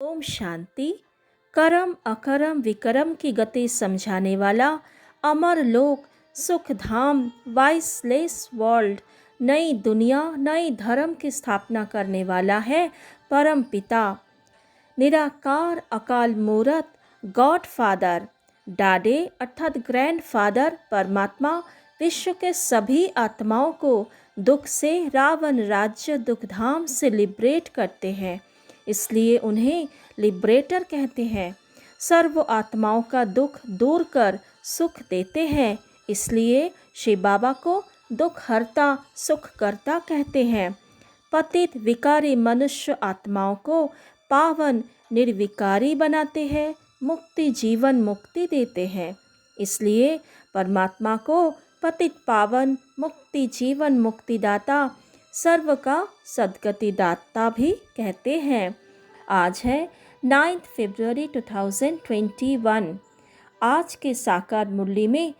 ओम शांति। करम अकरम विकरम की गति समझाने वाला, अमर लोक, सुख धाम, वाइसलेस वर्ल्ड, नई दुनिया, नई धर्म की स्थापना करने वाला है परम पिता, निराकार अकाल मूरत, गॉड फादर, डाडे अर्थात ग्रैंड फादर परमात्मा विश्व के सभी आत्माओं को दुख से, रावण राज्य दुखधाम से लिबरेट करते हैं, इसलिए उन्हें लिबरेटर कहते हैं। सर्व आत्माओं का दुख दूर कर सुख देते हैं, इसलिए शिव बाबा को दुख हरता सुख करता कहते हैं। पतित विकारी मनुष्य आत्माओं को पावन निर्विकारी बनाते हैं, मुक्ति जीवन मुक्ति देते हैं, इसलिए परमात्मा को पतित पावन मुक्ति जीवन मुक्तिदाता, सर्व का सद्गति दाता भी कहते हैं। आज है 9 फरवरी 2021। आज के साकार मुरली में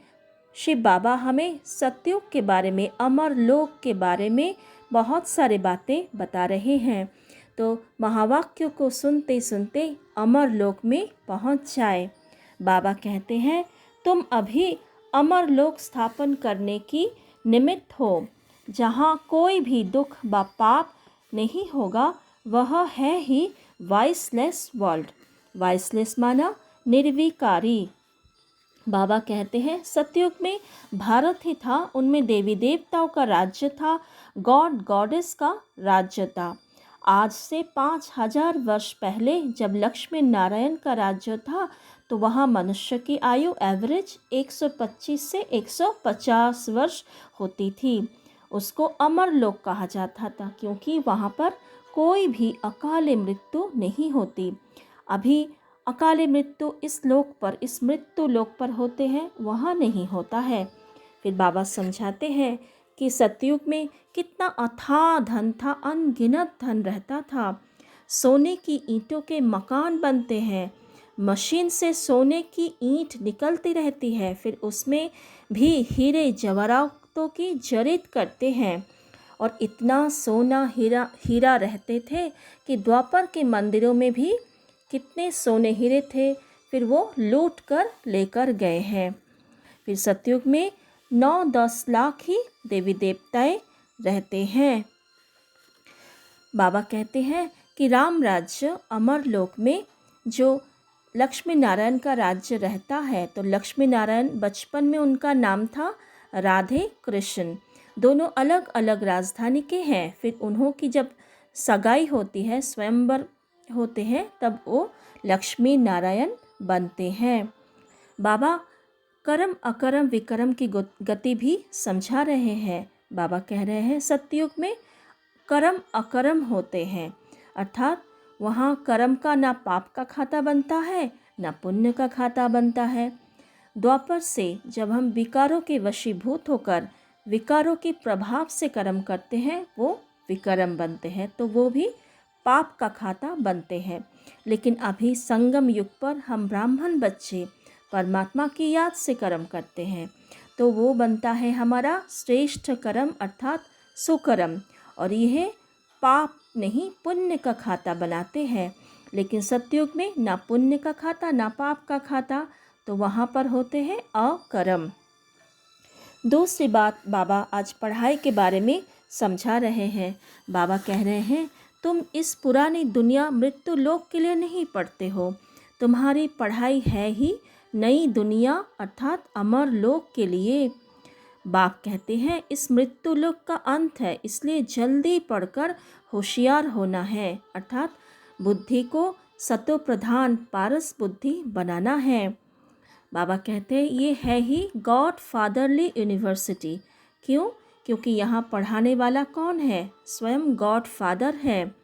शिव बाबा हमें सतयुग के बारे में, अमर लोक के बारे में बहुत सारी बातें बता रहे हैं। तो महावाक्यों को सुनते सुनते अमर लोक में पहुंच जाए। बाबा कहते हैं, तुम अभी अमर लोक स्थापन करने की निमित्त हो, जहाँ कोई भी दुख व पाप नहीं होगा, वह है ही वाइसलेस वर्ल्ड। वाइसलेस माना निर्विकारी। बाबा कहते हैं, सतयुग में भारत ही था, उनमें देवी देवताओं का राज्य था, गॉड गॉडेस का राज्य था। आज से 5000 वर्ष पहले जब लक्ष्मी नारायण का राज्य था, तो वहाँ मनुष्य की आयु एवरेज 125 से 150 वर्ष होती थी। उसको अमर लोक कहा जाता था, क्योंकि वहाँ पर कोई भी अकाल मृत्यु नहीं होती। अभी अकाल मृत्यु इस लोक पर, इस मृत्यु लोक पर होते हैं, वहाँ नहीं होता है। फिर बाबा समझाते हैं कि सतयुग में कितना अथाह धन था, अनगिनत धन रहता था। सोने की ईंटों के मकान बनते हैं, मशीन से सोने की ईंट निकलती रहती है, फिर उसमें भी हीरे जवाहरातों की जरित करते हैं। और इतना सोना हीरा रहते थे कि द्वापर के मंदिरों में भी कितने सोने हीरे थे, फिर वो लूट कर लेकर गए हैं। फिर सतयुग में 9-10 लाख ही देवी देवताएं रहते हैं। बाबा कहते हैं कि राम राज्य अमर लोक में जो लक्ष्मी नारायण का राज्य रहता है, तो लक्ष्मी नारायण बचपन में उनका नाम था राधे कृष्ण। दोनों अलग अलग राजधानी के हैं। फिर उन्हों की जब सगाई होती है, स्वयंवर होते हैं, तब वो लक्ष्मी नारायण बनते हैं। बाबा करम अकरम विकरम की गति भी समझा रहे हैं। बाबा कह रहे हैं, सतयुग में करम अकरम होते हैं, अर्थात वहाँ कर्म का ना पाप का खाता बनता है, ना पुण्य का खाता बनता है। द्वापर से जब हम विकारों के वशीभूत होकर विकारों के प्रभाव से कर्म करते हैं, वो विकर्म बनते हैं, तो वो भी पाप का खाता बनते हैं। लेकिन अभी संगम युग पर हम ब्राह्मण बच्चे परमात्मा की याद से कर्म करते हैं, तो वो बनता है हमारा श्रेष्ठ कर्म अर्थात सुकर्म, और यह पाप नहीं पुण्य का खाता बनाते हैं। लेकिन सतयुग में ना पुण्य का खाता ना पाप का खाता, तो वहाँ पर होते हैं अकर्म। दूसरी बात, बाबा आज पढ़ाई के बारे में समझा रहे हैं। बाबा कह रहे हैं, तुम इस पुरानी दुनिया मृत्यु लोक के लिए नहीं पढ़ते हो, तुम्हारी पढ़ाई है ही नई दुनिया अर्थात अमर लोक के लिए। बाप कहते हैं, इस मृत्यु लोक का अंत है, इसलिए जल्दी पढ़कर होशियार होना है, अर्थात बुद्धि को सतो प्रधान पारस बुद्धि बनाना है। बाबा कहते हैं, ये है ही गॉड फादरली यूनिवर्सिटी। क्यों? क्योंकि यहाँ पढ़ाने वाला कौन है? स्वयं गॉड फादर है।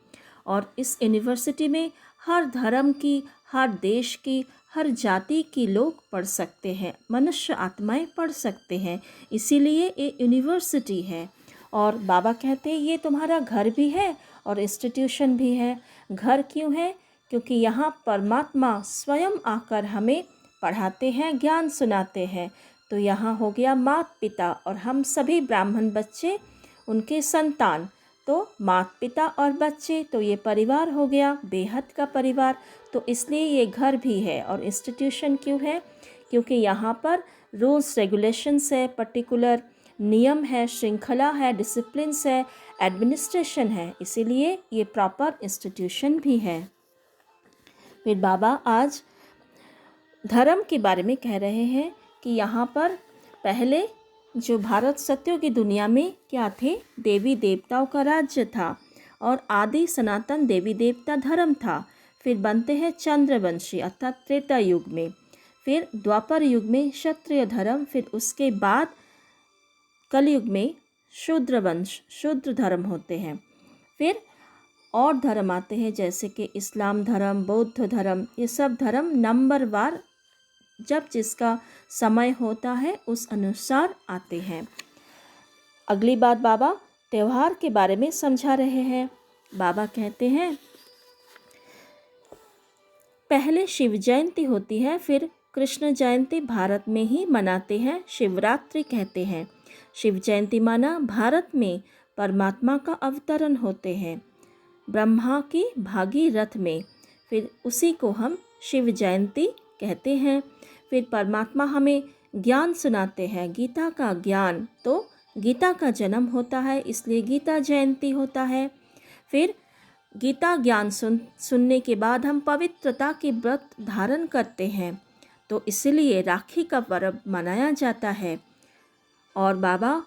और इस यूनिवर्सिटी में हर धर्म की, हर देश की, हर जाति के लोग पढ़ सकते हैं, मनुष्य आत्माएं पढ़ सकते हैं, इसीलिए ये यूनिवर्सिटी है। और बाबा कहते हैं, ये तुम्हारा घर भी है और इंस्टीट्यूशन भी है। घर क्यों है? क्योंकि यहाँ परमात्मा स्वयं आकर हमें पढ़ाते हैं, ज्ञान सुनाते हैं। तो यहाँ हो गया माता पिता और हम सभी ब्राह्मण बच्चे, उनके संतान। तो माता पिता और बच्चे, तो ये परिवार हो गया, बेहद का परिवार। तो इसलिए ये घर भी है। और इंस्टीट्यूशन क्यों है? क्योंकि यहाँ पर रूल्स रेगुलेशंस है, पर्टिकुलर नियम है, श्रृंखला है, डिसिप्लिन्स है, एडमिनिस्ट्रेशन है, इसीलिए ये प्रॉपर इंस्टीट्यूशन भी है। फिर बाबा आज धर्म के बारे में कह रहे हैं कि यहाँ पर पहले जो भारत सत्यों की दुनिया में क्या थे, देवी देवताओं का राज्य था और आदि सनातन देवी देवता धर्म था। फिर बनते हैं चंद्रवंशी अर्थात त्रेता युग में, फिर द्वापर युग में क्षत्रिय धर्म, फिर उसके बाद कलयुग में शूद्र धर्म होते हैं। फिर और धर्म आते हैं जैसे कि इस्लाम धर्म, बौद्ध धर्म, ये सब धर्म नंबरवार जब जिसका समय होता है उस अनुसार आते हैं। अगली बात बाबा त्योहार के बारे में समझा रहे हैं। बाबा कहते हैं पहले शिव जयंती होती है, फिर कृष्ण जयंती भारत में ही मनाते हैं, शिवरात्रि कहते हैं। शिव जयंती माना भारत में परमात्मा का अवतरण होते हैं ब्रह्मा की भागीरथ में, फिर उसी को हम शिव जयंती कहते हैं। फिर परमात्मा हमें ज्ञान सुनाते हैं, गीता का ज्ञान, तो गीता का जन्म होता है इसलिए गीता जयंती होता है। फिर गीता ज्ञान सुनने के बाद हम पवित्रता के व्रत धारण करते हैं, तो इसलिए राखी का पर्व मनाया जाता है। और बाबा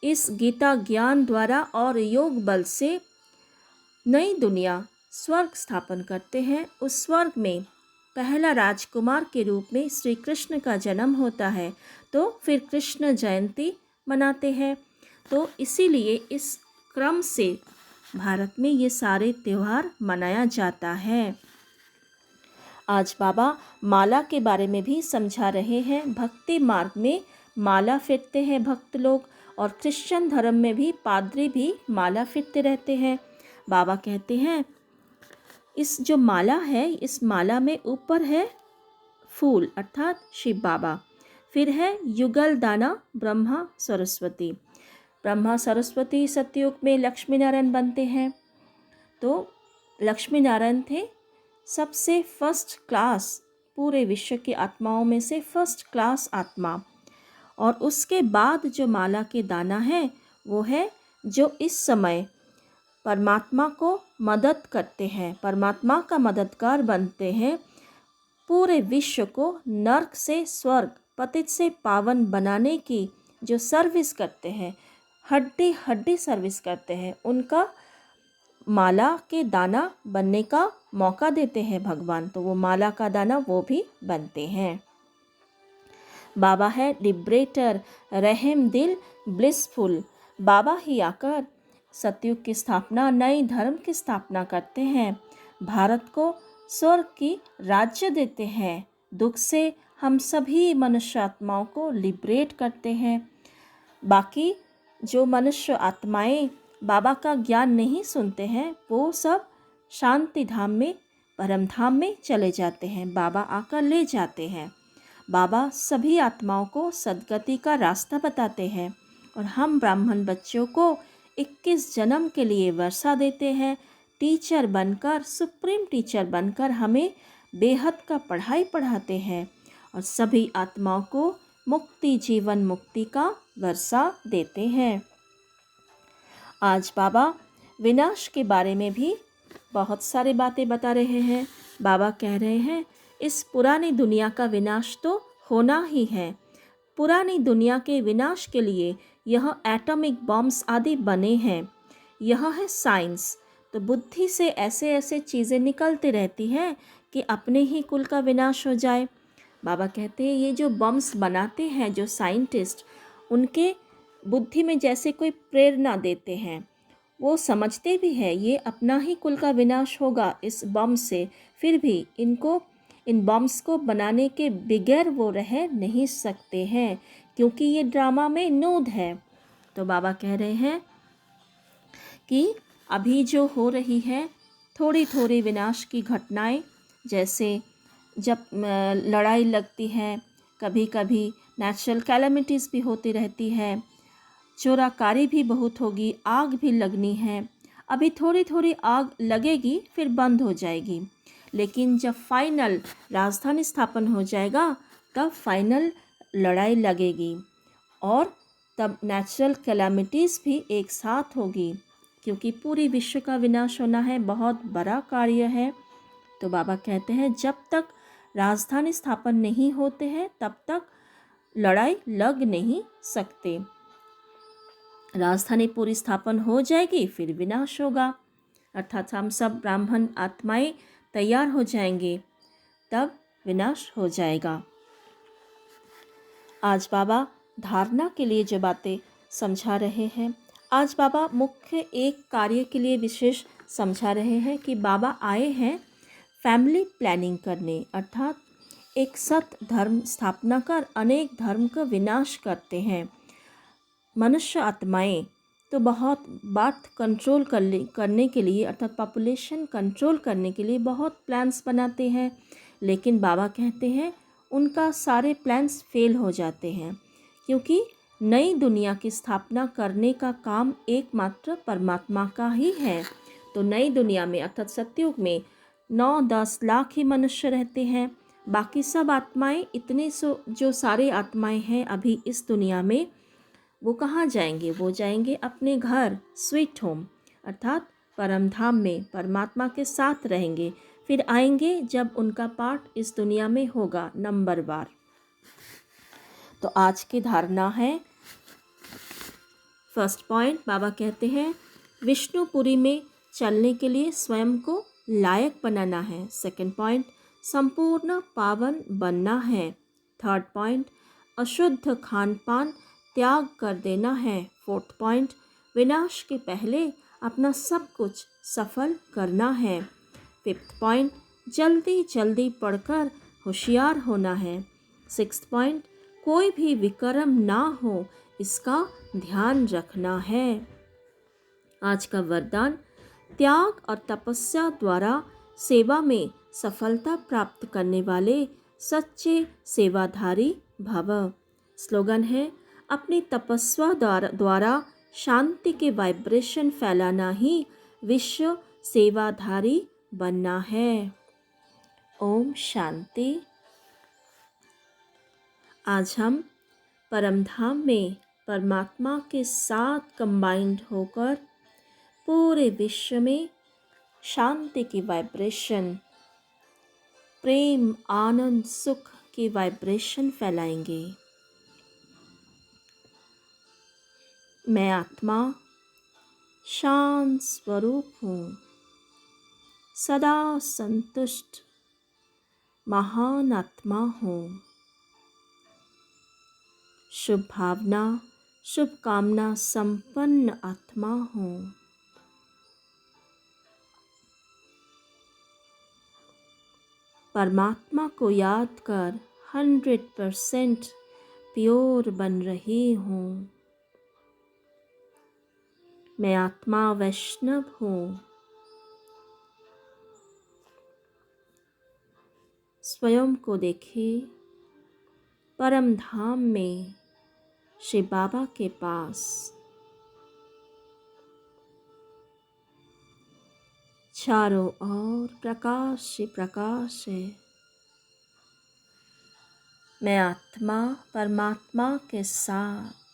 इस गीता ज्ञान द्वारा और योग बल से नई दुनिया स्वर्ग स्थापन करते हैं। उस स्वर्ग में पहला राजकुमार के रूप में श्री कृष्ण का जन्म होता है, तो फिर कृष्ण जयंती मनाते हैं। तो इसीलिए इस क्रम से भारत में ये सारे त्यौहार मनाया जाता है। आज बाबा माला के बारे में भी समझा रहे हैं। भक्ति मार्ग में माला फेरते हैं भक्त लोग, और क्रिश्चियन धर्म में भी पादरी भी माला फेरते रहते हैं। बाबा कहते हैं इस जो माला है, इस माला में ऊपर है फूल अर्थात शिव बाबा, फिर है युगल दाना ब्रह्मा सरस्वती। ब्रह्मा सरस्वती सतयुग में लक्ष्मी नारायण बनते हैं, तो लक्ष्मी नारायण थे सबसे फर्स्ट क्लास, पूरे विश्व की आत्माओं में से फर्स्ट क्लास आत्मा। और उसके बाद जो माला के दाना है वो है जो इस समय परमात्मा को मदद करते हैं, परमात्मा का मददगार बनते हैं, पूरे विश्व को नर्क से स्वर्ग, पतित से पावन बनाने की जो सर्विस करते हैं, हड्डी हड्डी सर्विस करते हैं, उनका माला के दाना बनने का मौका देते हैं भगवान, तो वो माला का दाना वो भी बनते हैं। बाबा है लिबरेटर, रहम दिल, ब्लिसफुल। बाबा ही आकर सतयुग की स्थापना, नए धर्म की स्थापना करते हैं, भारत को स्वर्ग की राज्य देते हैं, दुख से हम सभी मनुष्य आत्माओं को लिबरेट करते हैं। बाकी जो मनुष्य आत्माएं बाबा का ज्ञान नहीं सुनते हैं वो सब शांति धाम में, परम धाम में चले जाते हैं, बाबा आकर ले जाते हैं। बाबा सभी आत्माओं को सद्गति का रास्ता बताते हैं और हम ब्राह्मण बच्चों को 21 जन्म के लिए वर्षा देते हैं, टीचर बनकर, सुप्रीम टीचर बनकर हमें बेहद का पढ़ाई पढ़ाते हैं और सभी आत्माओं को मुक्ति, जीवन मुक्ति का वर्षा देते हैं। आज बाबा विनाश के बारे में भी बहुत सारी बातें बता रहे हैं। बाबा कह रहे हैं इस पुरानी दुनिया का विनाश तो होना ही है। पुरानी दुनिया के विनाश के लिए यह एटॉमिक बॉम्ब्स आदि बने हैं, यह है साइंस। तो बुद्धि से ऐसे ऐसे चीज़ें निकलती रहती हैं कि अपने ही कुल का विनाश हो जाए। बाबा कहते हैं ये जो बम्स बनाते हैं जो साइंटिस्ट, उनके बुद्धि में जैसे कोई प्रेरणा देते हैं, वो समझते भी हैं ये अपना ही कुल का विनाश होगा इस बम से, फिर भी इन बम्स को बनाने के बगैर वो रह नहीं सकते हैं क्योंकि ये ड्रामा में नूद है। तो बाबा कह रहे हैं कि अभी जो हो रही है थोड़ी थोड़ी विनाश की घटनाएं, जैसे जब लड़ाई लगती है, कभी कभी नेचुरल कैलेमिटीज़ भी होती रहती है, चोराकारी भी बहुत होगी, आग भी लगनी है, अभी थोड़ी थोड़ी आग लगेगी, फिर बंद हो जाएगी, लेकिन जब फाइनल राजधानी स्थापन हो जाएगा तब फाइनल लड़ाई लगेगी और तब नेचुरल कैलामिटीज़ भी एक साथ होगी, क्योंकि पूरी विश्व का विनाश होना है, बहुत बड़ा कार्य है। तो बाबा कहते हैं जब तक राजधानी स्थापन नहीं होते हैं तब तक लड़ाई लग नहीं सकते। राजधानी पूरी स्थापन हो जाएगी फिर विनाश होगा, अर्थात हम सब ब्राह्मण आत्माएं तैयार हो जाएंगे, तब विनाश हो जाएगा। आज बाबा धारणा के लिए जो बातें समझा रहे हैं, आज बाबा मुख्य एक कार्य के लिए विशेष समझा रहे हैं कि बाबा आए हैं फैमिली प्लानिंग करने, अर्थात एक सत धर्म स्थापना कर अनेक धर्म का विनाश करते हैं। मनुष्य आत्माएं तो बहुत बात कंट्रोल करने के लिए, अर्थात पॉपुलेशन कंट्रोल करने के लिए बहुत प्लान्स बनाते हैं, लेकिन बाबा कहते हैं उनका सारे प्लान्स फेल हो जाते हैं, क्योंकि नई दुनिया की स्थापना करने का काम एकमात्र परमात्मा का ही है। तो नई दुनिया में अर्थात सतयुग में 9-10 लाख ही मनुष्य रहते हैं, बाकी सब आत्माएं इतने जो सारे आत्माएं हैं अभी इस दुनिया में, वो कहाँ जाएंगे? वो जाएंगे अपने घर, स्वीट होम, अर्थात परम धाम में परमात्मा के साथ रहेंगे। फिर आएंगे जब उनका पार्ट इस दुनिया में होगा नंबरवार। तो आज की धारणा है, फर्स्ट पॉइंट बाबा कहते हैं विष्णुपुरी में चलने के लिए स्वयं को लायक बनाना है। सेकंड पॉइंट संपूर्ण पावन बनना है। थर्ड पॉइंट अशुद्ध खान पान त्याग कर देना है। फोर्थ पॉइंट विनाश के पहले अपना सब कुछ सफल करना है। फिफ्थ पॉइंट जल्दी जल्दी पढ़कर होशियार होना है। सिक्स्थ पॉइंट कोई भी विकर्म ना हो इसका ध्यान रखना है। आज का वरदान त्याग और तपस्या द्वारा सेवा में सफलता प्राप्त करने वाले सच्चे सेवाधारी भव। स्लोगन है अपनी तपस्या द्वारा शांति के वाइब्रेशन फैलाना ही विश्व सेवाधारी बनना है। ओम शांति। आज हम परमधाम में परमात्मा के साथ कंबाइंड होकर पूरे विश्व में शांति की वाइब्रेशन, प्रेम आनंद सुख की वाइब्रेशन फैलाएंगे। मैं आत्मा शांत स्वरूप हूँ, सदा संतुष्ट महान आत्मा हूँ। शुभ भावना शुभकामना संपन्न आत्मा हूँ। परमात्मा को याद कर 100% प्योर बन रही हूँ। मैं आत्मा वैष्णव हूँ। स्वयं को देखिए परम धाम में श्री बाबा के पास। चारों ओर प्रकाश ही प्रकाश है। मैं आत्मा परमात्मा के साथ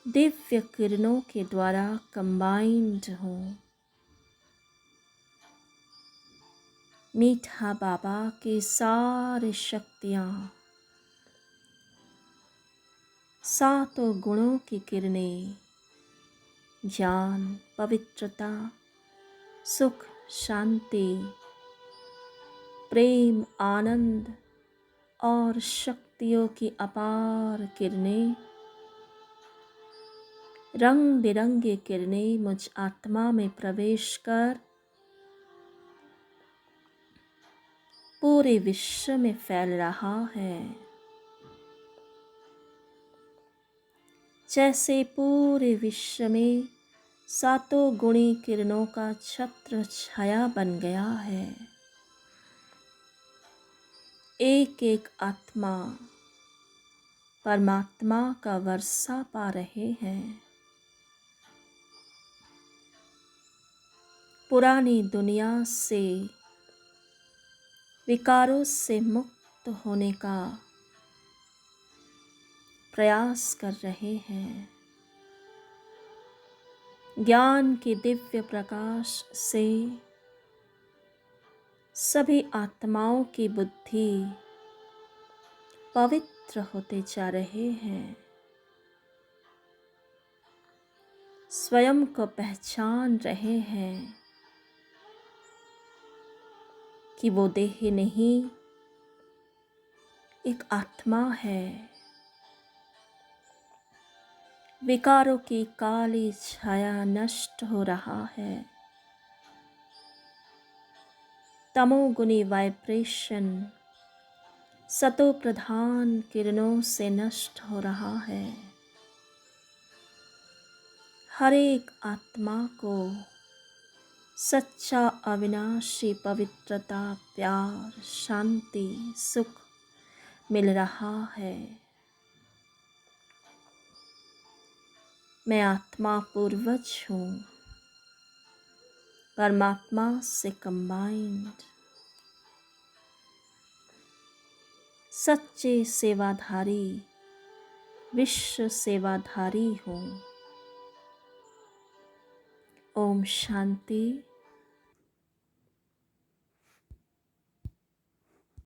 दिव्य किरणों के द्वारा कंबाइंड हूँ। मीठा बाबा की सारी शक्तियाँ, सातों गुणों की किरणें, ज्ञान पवित्रता सुख शांति प्रेम आनंद और शक्तियों की अपार किरणें, रंग बिरंगी किरणें मुझ आत्मा में प्रवेश कर पूरे विश्व में फैल रहा है। जैसे पूरे विश्व में सातों गुणी किरणों का छत्र छाया बन गया है। एक एक आत्मा परमात्मा का वर्षा पा रहे हैं। पुरानी दुनिया से, विकारों से मुक्त होने का प्रयास कर रहे हैं। ज्ञान के दिव्य प्रकाश से सभी आत्माओं की बुद्धि पवित्र होते जा रहे हैं। स्वयं को पहचान रहे हैं कि वो देह नहीं, एक आत्मा है। विकारों की काली छाया नष्ट हो रहा है। तमोगुनी वाइब्रेशन सतो प्रधान किरणों से नष्ट हो रहा है। हर एक आत्मा को सच्चा अविनाशी पवित्रता, प्यार, शांति, सुख मिल रहा है। मैं आत्मा पूर्वज हूँ, परमात्मा से कंबाइंड। सच्चे सेवाधारी, विश्व सेवाधारी हूँ। ओम शांति।